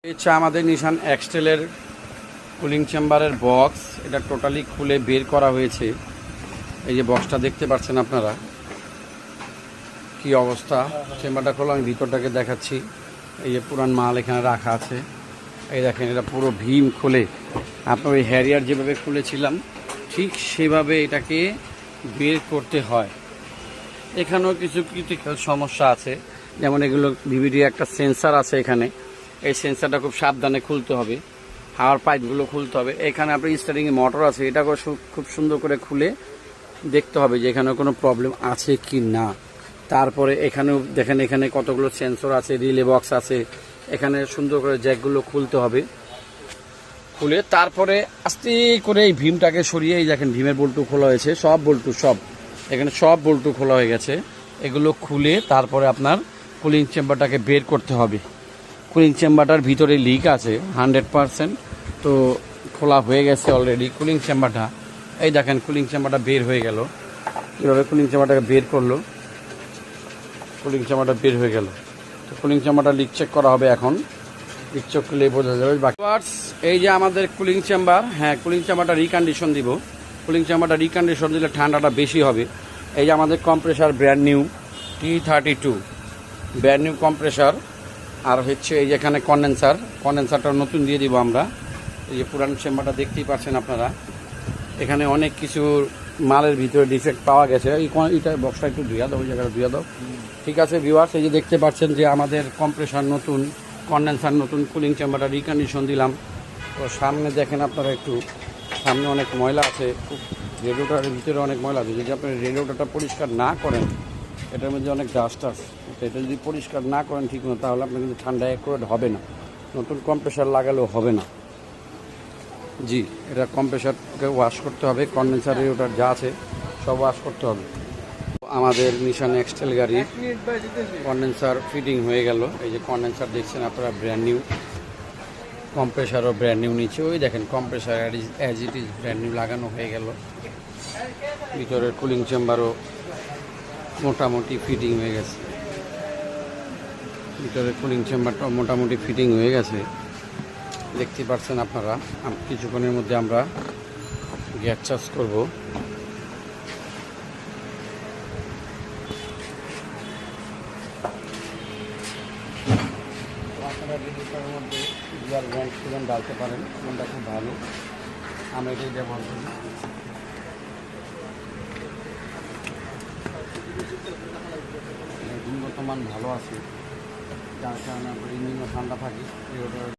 হচ্ছে আমাদের নিশান এক্সটেলের কুলিং চেম্বারের বক্স। এটা টোটালি খুলে বের করা হয়েছে। এই যে বক্সটা দেখতে পাচ্ছেন আপনারা, কি অবস্থা। চেম্বারটা খোলা, আমি ভিতরটাকে দেখাচ্ছি। এই যে পুরান মাল এখানে রাখা আছে। এই দেখেন, এটা পুরো ভীম খুলে আপনার ওই হ্যারিয়ার যেভাবে খুলেছিলাম ঠিক সেভাবে এটাকে বের করতে হয়। এখানেও কিছু ক্রিটিক্যাল সমস্যা আছে, যেমন এগুলো ভিভিডি একটা সেন্সার আছে এখানে। এই সেন্সারটা খুব সাবধানে খুলতে হবে, হাওয়ার পাইপগুলো খুলতে হবে। এখানে আপনার স্টার্টিংয়ে মোটর আছে, এটাকে খুব সুন্দর করে খুলে দেখতে হবে যে এখানে কোনো প্রবলেম আছে কি না। তারপরে এখানেও দেখেন, এখানে কতগুলো সেন্সর আছে, রিলে বক্স আছে। এখানে সুন্দর করে জ্যাকগুলো খুলতে হবে। খুলে তারপরে আস্তে করে এই ভীমটাকে সরিয়ে, এই দেখেন ভীমের বল্টু খোলা হয়েছে, সব বল্টু এখানে সব বল্টু খোলা হয়ে গেছে। এগুলো খুলে তারপরে আপনার কুলিং চেম্বারটাকে বের করতে হবে। কুলিং চেম্বারটার ভিতরে লিক আছে 100%, তো খোলা হয়ে গেছে অলরেডি কুলিং চেম্বারটা। এই দেখেন কুলিং চেম্বারটা বের হয়ে গেল। কীভাবে কুলিং চেম্বারটাকে বের করলো, কুলিং চেম্বারটা বের হয়ে গেল। তো কুলিং চেম্বারটা লিক চেক করা হবে এখন, লিক চেক করলে বোঝা যাবে। বাকি এই যে আমাদের কুলিং চেম্বার, হ্যাঁ কুলিং চেম্বারটা রিকন্ডিশন দিব। কুলিং চেম্বারটা রিকন্ডিশন দিলে ঠান্ডাটা বেশি হবে। এই যে আমাদের compressor brand new T32 brand new compressor. আর হচ্ছে এই যে এখানে কন্ডেন্সারটা নতুন দিয়ে দিব আমরা। এই যে পুরান চেম্বারটা দেখতেই পাচ্ছেন আপনারা, এখানে অনেক কিছু মালের ভিতরে ডিফেক্ট পাওয়া গেছে। এইটা বক্সটা একটু ধুয়া দাও, ওই জায়গাটা ধুয়া দাও। ঠিক আছে ভিউয়ার্স, এই যে দেখতে পাচ্ছেন যে আমাদের কম্প্রেসার নতুন, কন্ডেন্সার নতুন, কুলিং চেম্বারটা রিকন্ডিশন দিলাম। তো সামনে দেখেন আপনারা, একটু সামনে অনেক ময়লা আছে, খুব রেডিওটারের ভিতরে অনেক ময়লা আছে। যদি আপনি রেডিওটারটা পরিষ্কার না করেন, এটার মধ্যে অনেক ডাস্ট আছে, এটা যদি পরিষ্কার না করেন ঠিক মতো, তাহলে আপনার কিন্তু ঠান্ডা অ্যাকুরেট হবে না, নতুন কম্প্রেসার লাগালেও হবে না। জি, এটা কম্প্রেসারকে ওয়াশ করতে হবে, কন্ডেন্সার রেডিওটার যা আছে সব ওয়াশ করতে হবে। আমাদের নিশান এক্সটেল গাড়ি কন্ডেন্সার ফিটিং হয়ে গেল। এই যে কন্ডেন্সার দেখছেন আপনারা ব্র্যান্ড নিউ, কম্প্রেসারও ব্র্যান্ড নিউ নিচে। ওই দেখেন compressor as it is brand new লাগানো হয়ে গেল। ভিতরের কুলিং চেম্বারও মোটামুটি ফিটিং হয়ে গেছে। ভিতরের কুলিং চেম্বারটাও মোটামুটি ফিটিং হয়ে গেছে, দেখতে পাচ্ছেন আপনারা। কিছুক্ষণের মধ্যে আমরা গ্যাস চার্জ করব। আপনারা রেডিওটারের মধ্যে গিয়ার ব্র্যান্ড ডালতে পারেন, কোনটা খুব ভালো, আমরা এটাই ব্যবহার করি। গুণগত মান ভালো আছে, যার কারণে ইঞ্জিনও ঠান্ডা থাকে।